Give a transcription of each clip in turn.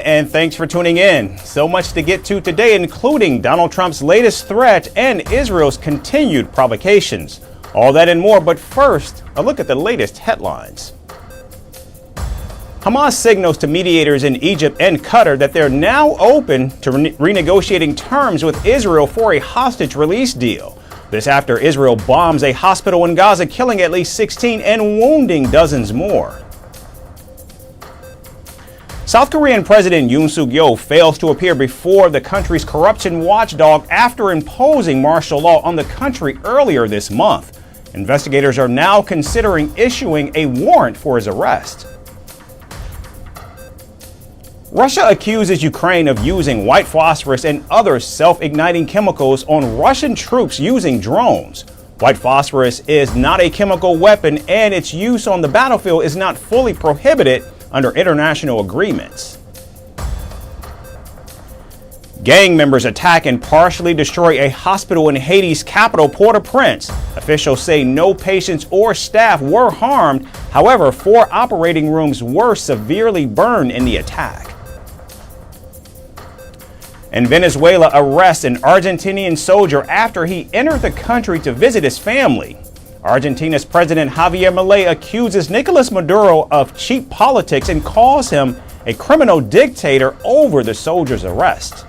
And thanks for tuning in. So much to get to today, including Donald Trump's latest threat and Israel's continued provocations. All that and more, but first, a look at the latest headlines. Hamas signals to mediators in Egypt and Qatar that they're now open to renegotiating terms with Israel for a hostage release deal. This after Israel bombs a hospital in Gaza, killing at least 16 and wounding dozens more. South Korean President Yoon Suk-yeol fails to appear before the country's corruption watchdog after imposing martial law on the country earlier this month. Investigators are now considering issuing a warrant for his arrest. Russia accuses Ukraine of using white phosphorus and other self-igniting chemicals on Russian troops using drones. White phosphorus is not a chemical weapon, and its use on the battlefield is not fully prohibited under international agreements. Gang members attack and partially destroy a hospital in Haiti's capital, Port-au-Prince. Officials say no patients or staff were harmed. However, 4 operating rooms were severely burned in the attack. And Venezuela arrests an Argentinian soldier after he entered the country to visit his family. Argentina's President Javier Milei accuses Nicolas Maduro of cheap politics and calls him a criminal dictator over the soldier's arrest.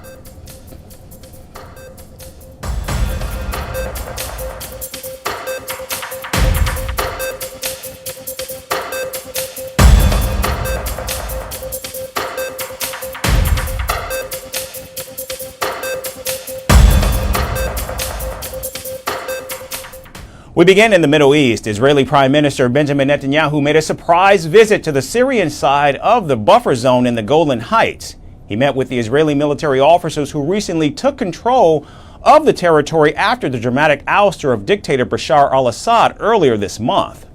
We begin in the Middle East. Israeli Prime Minister Benjamin Netanyahu made a surprise visit to the Syrian side of the buffer zone in the Golan Heights. He met with the Israeli military officers who recently took control of the territory after the dramatic ouster of dictator Bashar al-Assad earlier this month.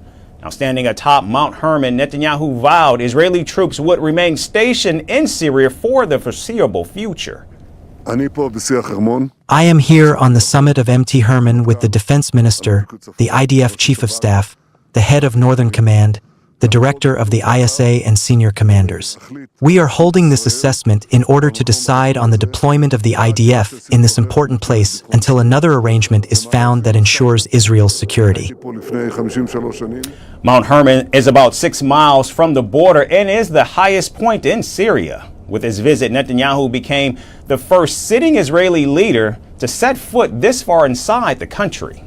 Now, standing atop Mount Hermon, Netanyahu vowed Israeli troops would remain stationed in Syria for the foreseeable future. I am here on the summit of Mount Hermon with the Defense Minister, the IDF Chief of Staff, the head of Northern Command, the director of the ISA and senior commanders. We are holding this assessment in order to decide on the deployment of the IDF in this important place until another arrangement is found that ensures Israel's security. Mount Hermon is about 6 miles from the border and is the highest point in Syria. With his visit, Netanyahu became the first sitting Israeli leader to set foot this far inside the country.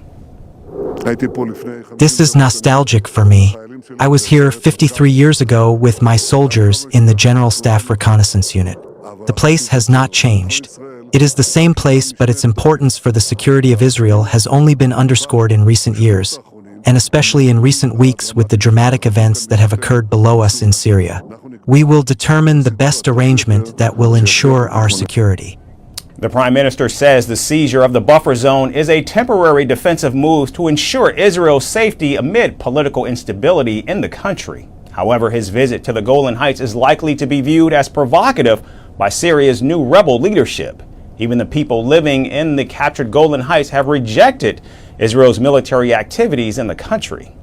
This is nostalgic for me. I was here 53 years ago with my soldiers in the General Staff Reconnaissance Unit. The place has not changed. It is the same place, but its importance for the security of Israel has only been underscored in recent years, and especially in recent weeks with the dramatic events that have occurred below us in Syria. We will determine the best arrangement that will ensure our security. The Prime Minister says the seizure of the buffer zone is a temporary defensive move to ensure Israel's safety amid political instability in the country. However, his visit to the Golan Heights is likely to be viewed as provocative by Syria's new rebel leadership. Even the people living in the captured Golan Heights have rejected Israel's military activities in the country.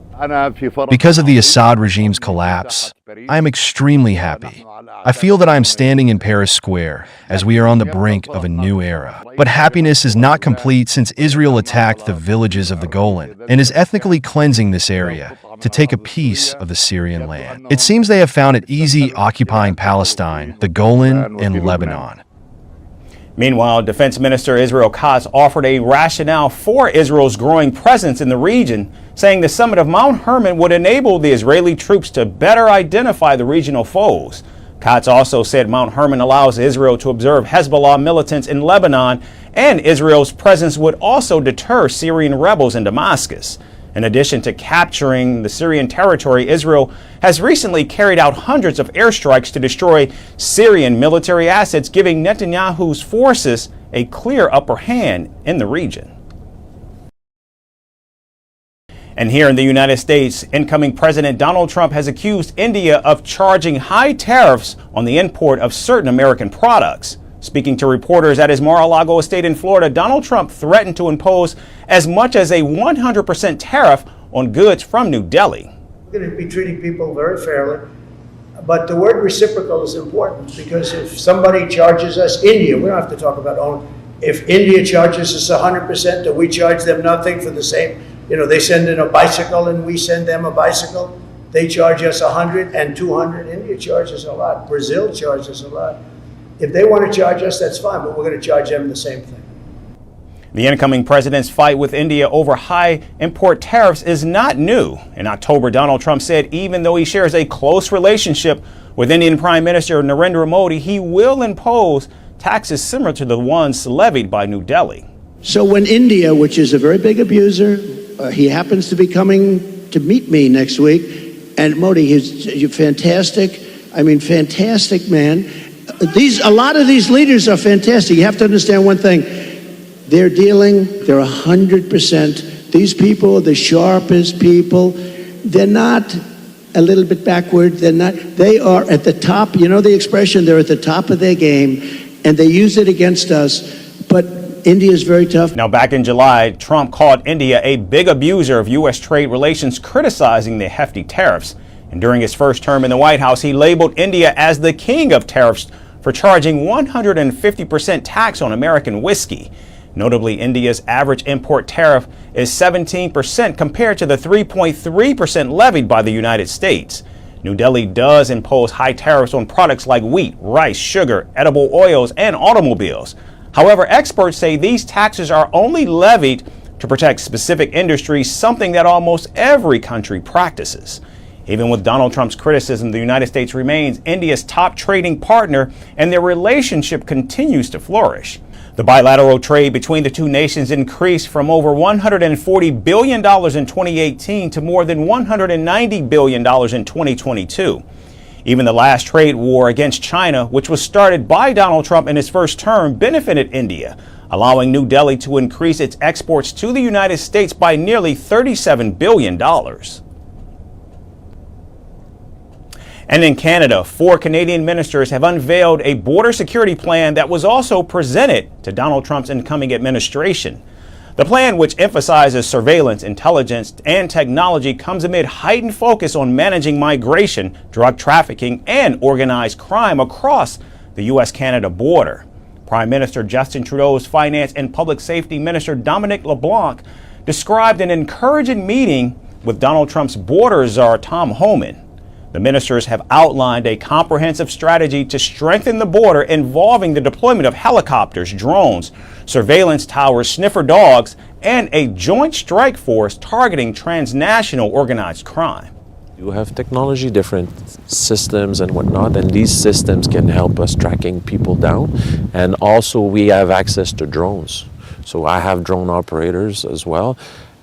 Because of the Assad regime's collapse, I am extremely happy. I feel that I am standing in Paris Square as we are on the brink of a new era. But happiness is not complete since Israel attacked the villages of the Golan and is ethnically cleansing this area to take a piece of the Syrian land. It seems they have found it easy occupying Palestine, the Golan, and Lebanon. Meanwhile, Defense Minister Israel Katz offered a rationale for Israel's growing presence in the region, saying the summit of Mount Hermon would enable the Israeli troops to better identify the regional foes. Katz also said Mount Hermon allows Israel to observe Hezbollah militants in Lebanon, and Israel's presence would also deter Syrian rebels in Damascus. In addition to capturing the Syrian territory, Israel has recently carried out hundreds of airstrikes to destroy Syrian military assets, giving Netanyahu's forces a clear upper hand in the region. And here in the United States, incoming President Donald Trump has accused India of charging high tariffs on the import of certain American products. Speaking to reporters at his Mar-a-Lago estate in Florida, Donald Trump threatened to impose as much as a 100% tariff on goods from New Delhi. We're going to be treating people very fairly, But the word reciprocal is important because if somebody charges us, India, we don't have to talk about own, if India charges us 100% and we charge them nothing for the same, they send in a bicycle and we send them a bicycle, they charge us 100 and 200. India charges a lot. Brazil charges a lot. If they want to charge us, that's fine, but we're going to charge them the same thing. The incoming president's fight with India over high import tariffs is not new. In October, Donald Trump said even though he shares a close relationship with Indian Prime Minister Narendra Modi, he will impose taxes similar to the ones levied by New Delhi. So when India, which is a very big abuser, he happens to be coming to meet me next week, and Modi, he's fantastic. Fantastic man. A lot of these leaders are fantastic. You have to understand one thing. They're 100%. These people are the sharpest people. They're not a little bit backward. They are at the top. You know the expression, they're at the top of their game, and they use it against us. But India is very tough. Now, back in July, Trump called India a big abuser of U.S. trade relations, criticizing the hefty tariffs. And during his first term in the White House, he labeled India as the king of tariffs for charging 150% tax on American whiskey. Notably, India's average import tariff is 17% compared to the 3.3% levied by the United States. New Delhi does impose high tariffs on products like wheat, rice, sugar, edible oils, and automobiles. However, experts say these taxes are only levied to protect specific industries, something that almost every country practices. Even with Donald Trump's criticism, the United States remains India's top trading partner, and their relationship continues to flourish. The bilateral trade between the two nations increased from over $140 billion in 2018 to more than $190 billion in 2022. Even the last trade war against China, which was started by Donald Trump in his first term, benefited India, allowing New Delhi to increase its exports to the United States by nearly $37 billion. And in Canada, 4 Canadian ministers have unveiled a border security plan that was also presented to Donald Trump's incoming administration. The plan, which emphasizes surveillance, intelligence, and technology, comes amid heightened focus on managing migration, drug trafficking, and organized crime across the U.S.-Canada border. Prime Minister Justin Trudeau's Finance and Public Safety Minister Dominic LeBlanc described an encouraging meeting with Donald Trump's border czar Tom Homan. The ministers have outlined a comprehensive strategy to strengthen the border involving the deployment of helicopters, drones, surveillance towers, sniffer dogs, and a joint strike force targeting transnational organized crime. You have technology, different systems and whatnot, and these systems can help us tracking people down. And also we have access to drones. So I have drone operators as well,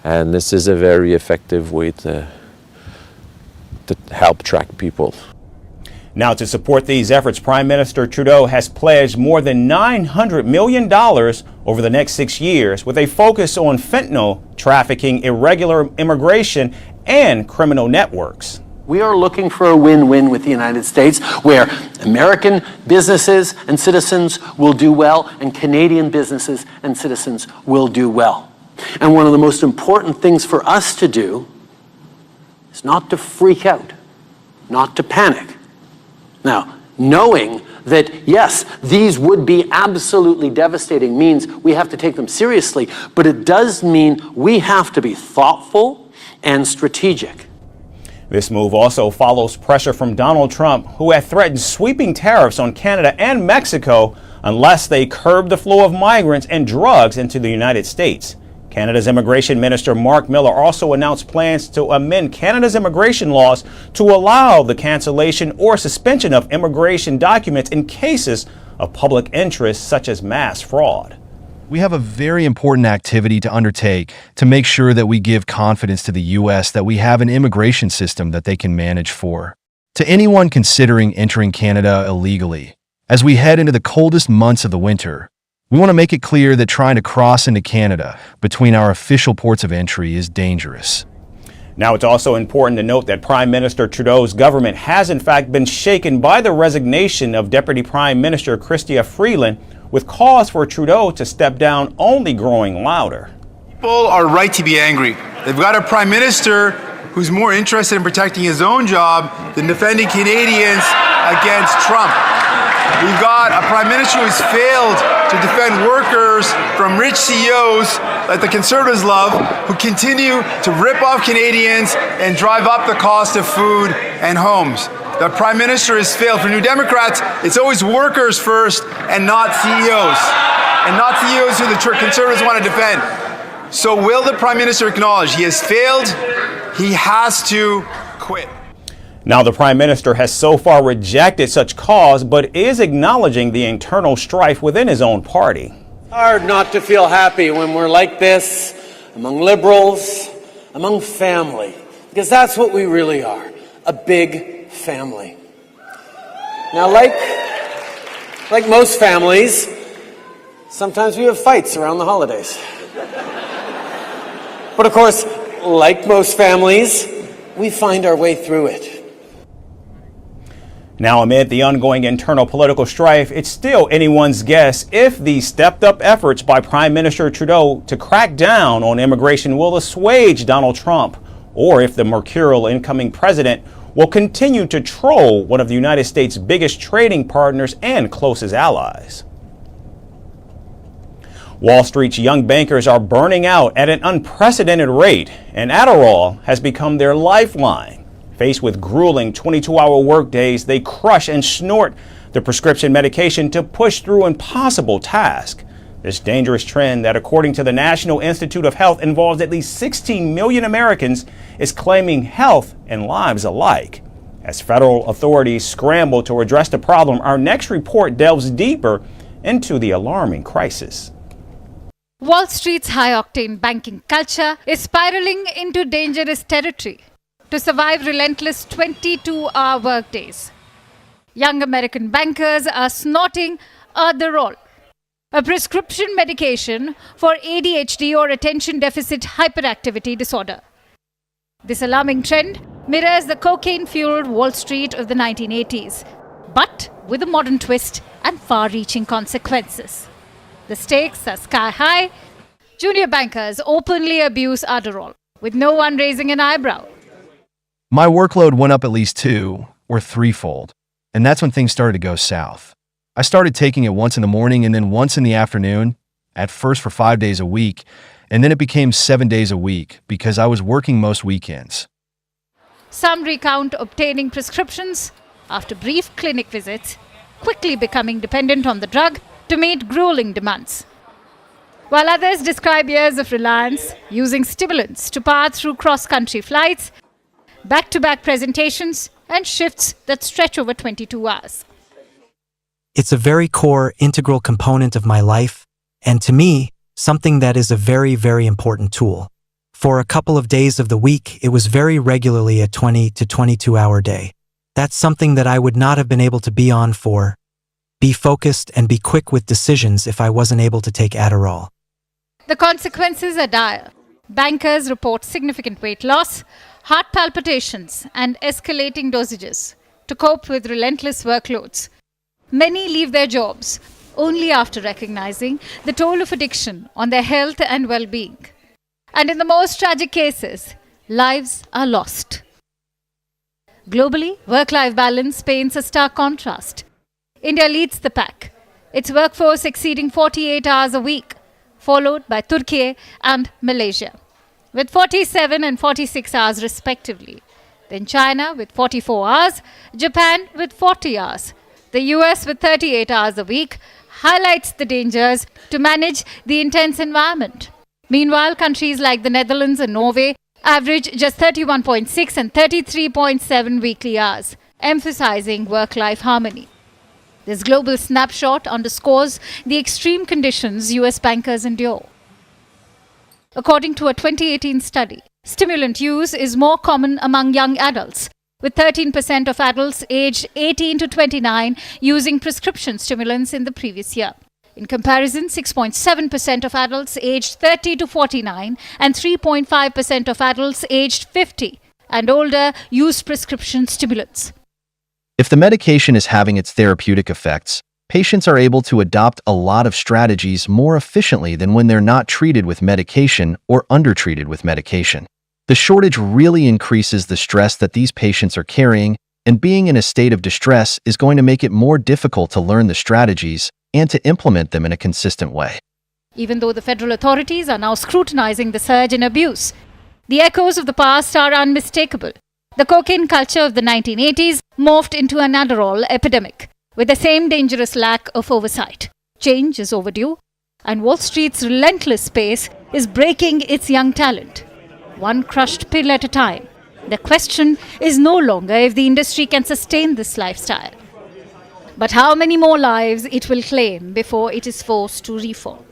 and this is a very effective way to help track people. Now, to support these efforts, Prime Minister Trudeau has pledged more than $900 million over the next 6 years, with a focus on fentanyl trafficking, irregular immigration, and criminal networks. We are looking for a win-win with the United States, where American businesses and citizens will do well, and Canadian businesses and citizens will do well. And one of the most important things for us to do is not to freak out, not to panic. Now, knowing that, yes, these would be absolutely devastating means we have to take them seriously, but it does mean we have to be thoughtful and strategic. This move also follows pressure from Donald Trump, who had threatened sweeping tariffs on Canada and Mexico unless they curb the flow of migrants and drugs into the United States. Canada's Immigration Minister Mark Miller also announced plans to amend Canada's immigration laws to allow the cancellation or suspension of immigration documents in cases of public interest, such as mass fraud. We have a very important activity to undertake to make sure that we give confidence to the U.S. that we have an immigration system that they can manage for. To anyone considering entering Canada illegally, as we head into the coldest months of the winter, we want to make it clear that trying to cross into Canada between our official ports of entry is dangerous. Now, it's also important to note that Prime Minister Trudeau's government has in fact been shaken by the resignation of Deputy Prime Minister Chrystia Freeland, with calls for Trudeau to step down only growing louder. People are right to be angry. They've got a Prime Minister who's more interested in protecting his own job than defending Canadians against Trump. We've got a Prime Minister who's failed to defend workers from rich CEOs that the Conservatives love, who continue to rip off Canadians and drive up the cost of food and homes. The Prime Minister has failed. For New Democrats, it's always workers first and not CEOs. And not CEOs who the Conservatives want to defend. So will the Prime Minister acknowledge he has failed? He has to quit. Now, the Prime Minister has so far rejected such calls, but is acknowledging the internal strife within his own party. Hard not to feel happy when we're like this, among Liberals, among family, because that's what we really are, a big family. Now, like most families, sometimes we have fights around the holidays. But of course, like most families, we find our way through it. Now, amid the ongoing internal political strife, it's still anyone's guess if the stepped-up efforts by Prime Minister Trudeau to crack down on immigration will assuage Donald Trump, or if the mercurial incoming president will continue to troll one of the United States' biggest trading partners and closest allies. Wall Street's young bankers are burning out at an unprecedented rate, and Adderall has become their lifeline. Faced with grueling 22-hour workdays, they crush and snort the prescription medication to push through impossible tasks. This dangerous trend that, according to the National Institute of Health, involves at least 16 million Americans is claiming health and lives alike. As federal authorities scramble to address the problem, our next report delves deeper into the alarming crisis. Wall Street's high-octane banking culture is spiraling into dangerous territory to survive relentless 22-hour workdays. Young American bankers are snorting Adderall, a prescription medication for ADHD or attention deficit hyperactivity disorder. This alarming trend mirrors the cocaine-fueled Wall Street of the 1980s, but with a modern twist and far-reaching consequences. The stakes are sky high. Junior bankers openly abuse Adderall, with no one raising an eyebrow. My workload went up at least 2 or 3-fold, and that's when things started to go south. I started taking it once in the morning and then once in the afternoon, at first for 5 days a week, and then it became 7 days a week because I was working most weekends. Some recount obtaining prescriptions after brief clinic visits, quickly becoming dependent on the drug to meet grueling demands. While others describe years of reliance, using stimulants to power through cross-country flights, back-to-back presentations, and shifts that stretch over 22 hours. It's a very core, integral component of my life, and to me, something that is a very, very important tool. For a couple of days of the week, it was very regularly a 20 to 22-hour day. That's something that I would not have been able to be focused and be quick with decisions if I wasn't able to take Adderall. The consequences are dire. Bankers report significant weight loss, heart palpitations, and escalating dosages to cope with relentless workloads. Many leave their jobs only after recognizing the toll of addiction on their health and well-being. And in the most tragic cases, lives are lost. Globally, work-life balance paints a stark contrast. India leads the pack, its workforce exceeding 48 hours a week, followed by Turkey and Malaysia, with 47 and 46 hours respectively. Then China with 44 hours, Japan with 40 hours. The US with 38 hours a week highlights the dangers to manage the intense environment. Meanwhile, countries like the Netherlands and Norway average just 31.6 and 33.7 weekly hours, emphasizing work-life harmony. This global snapshot underscores the extreme conditions US bankers endure. According to a 2018 study, stimulant use is more common among young adults, with 13% of adults aged 18 to 29 using prescription stimulants in the previous year. In comparison, 6.7% of adults aged 30 to 49 and 3.5% of adults aged 50 and older used prescription stimulants. If the medication is having its therapeutic effects, patients are able to adopt a lot of strategies more efficiently than when they're not treated with medication or undertreated with medication. The shortage really increases the stress that these patients are carrying, and being in a state of distress is going to make it more difficult to learn the strategies and to implement them in a consistent way. Even though the federal authorities are now scrutinizing the surge in abuse, the echoes of the past are unmistakable. The cocaine culture of the 1980s morphed into an Adderall epidemic, with the same dangerous lack of oversight. Change is overdue, and Wall Street's relentless pace is breaking its young talent, one crushed pill at a time. The question is no longer if the industry can sustain this lifestyle, but how many more lives it will claim before it is forced to reform.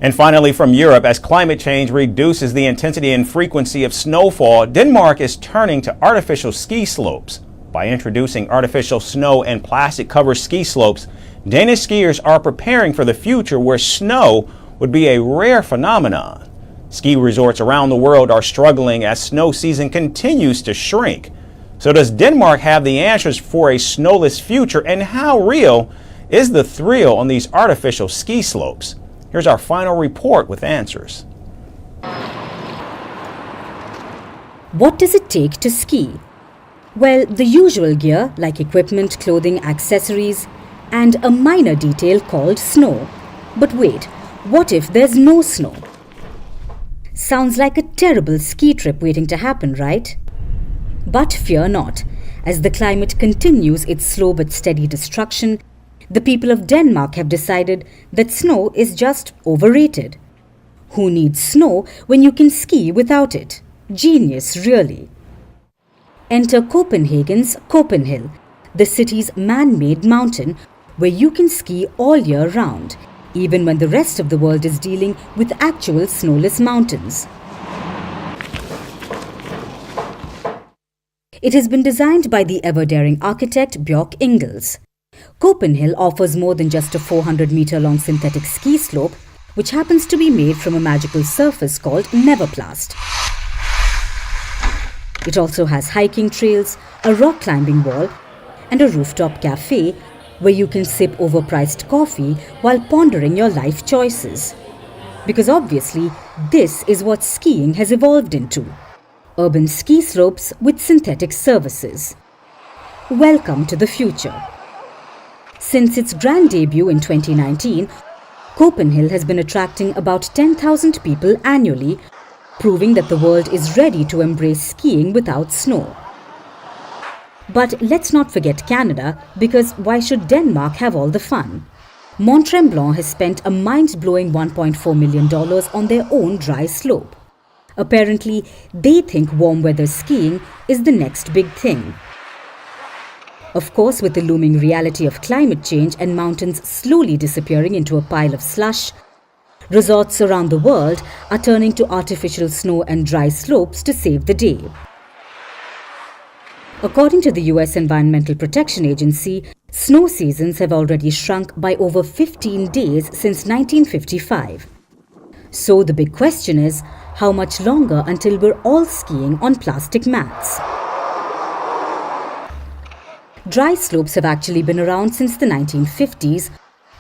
And finally, from Europe, as climate change reduces the intensity and frequency of snowfall, Denmark is turning to artificial ski slopes. By introducing artificial snow and plastic-covered ski slopes, Danish skiers are preparing for the future where snow would be a rare phenomenon. Ski resorts around the world are struggling as snow season continues to shrink. So does Denmark have the answers for a snowless future, and how real is the thrill on these artificial ski slopes? Here's our final report with answers. What does it take to ski? Well, the usual gear like equipment, clothing, accessories, and a minor detail called snow. But wait, what if there's no snow? Sounds like a terrible ski trip waiting to happen, right? But fear not. As the climate continues its slow but steady destruction, the people of Denmark have decided that snow is just overrated. Who needs snow when you can ski without it? Genius, really. Enter Copenhagen's Copenhill, the city's man-made mountain where you can ski all year round, even when the rest of the world is dealing with actual snowless mountains. It has been designed by the ever-daring architect Björk Ingels. Copenhill offers more than just a 400-meter-long synthetic ski slope, which happens to be made from a magical surface called Neverplast. It also has hiking trails, a rock climbing wall, and a rooftop cafe where you can sip overpriced coffee while pondering your life choices. Because obviously, this is what skiing has evolved into. Urban ski slopes with synthetic services. Welcome to the future. Since its grand debut in 2019, Copenhill has been attracting about 10,000 people annually, proving that the world is ready to embrace skiing without snow. But let's not forget Canada, because why should Denmark have all the fun? Mont Tremblant has spent a mind-blowing $1.4 million on their own dry slope. Apparently, they think warm weather skiing is the next big thing. Of course, with the looming reality of climate change and mountains slowly disappearing into a pile of slush, resorts around the world are turning to artificial snow and dry slopes to save the day. According to the US Environmental Protection Agency, snow seasons have already shrunk by over 15 days since 1955. So the big question is, how much longer until we're all skiing on plastic mats? Dry slopes have actually been around since the 1950s,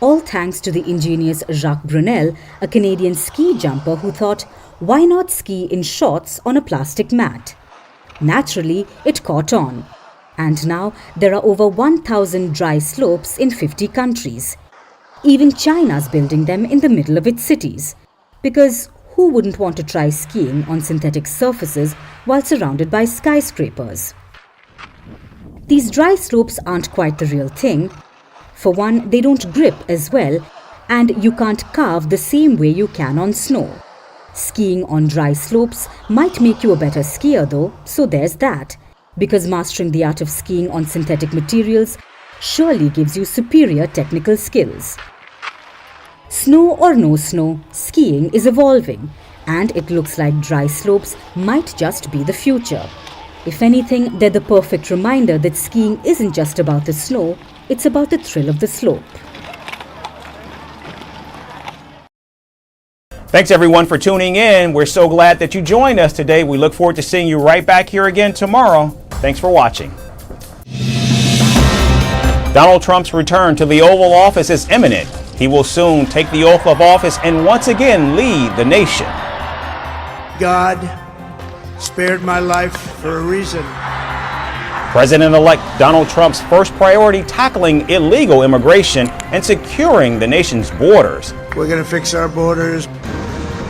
all thanks to the ingenious Jacques Brunel, a Canadian ski jumper who thought, why not ski in shorts on a plastic mat? Naturally, it caught on. And now there are over 1,000 dry slopes in 50 countries. Even China's building them in the middle of its cities. Because who wouldn't want to try skiing on synthetic surfaces while surrounded by skyscrapers? These dry slopes aren't quite the real thing. For one, they don't grip as well, and you can't carve the same way you can on snow. Skiing on dry slopes might make you a better skier though, so there's that. Because mastering the art of skiing on synthetic materials surely gives you superior technical skills. Snow or no snow, skiing is evolving, and it looks like dry slopes might just be the future. If anything, they're the perfect reminder that skiing isn't just about the snow, it's about the thrill of the slope. Thanks everyone for tuning in. We're so glad that you joined us today. We look forward to seeing you right back here again tomorrow. Thanks for watching. Donald Trump's return to the Oval Office is imminent. He will soon take the oath of office and once again lead the nation. God spared my life for a reason. President-elect Donald Trump's first priority tackling illegal immigration and securing the nation's borders. We're going to fix our borders.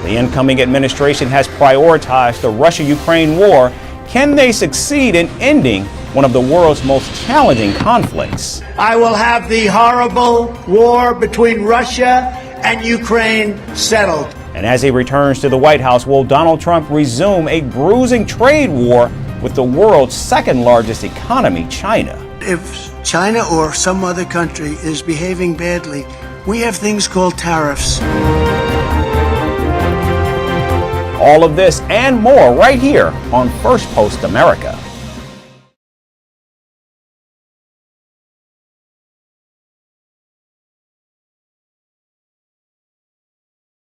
The incoming administration has prioritized the Russia-Ukraine war. Can they succeed in ending one of the world's most challenging conflicts? I will have the horrible war between Russia and Ukraine settled. And as he returns to the White House, will Donald Trump resume a bruising trade war with the world's second largest economy, China? If China or some other country is behaving badly, we have things called tariffs. All of this and more right here on First Post America.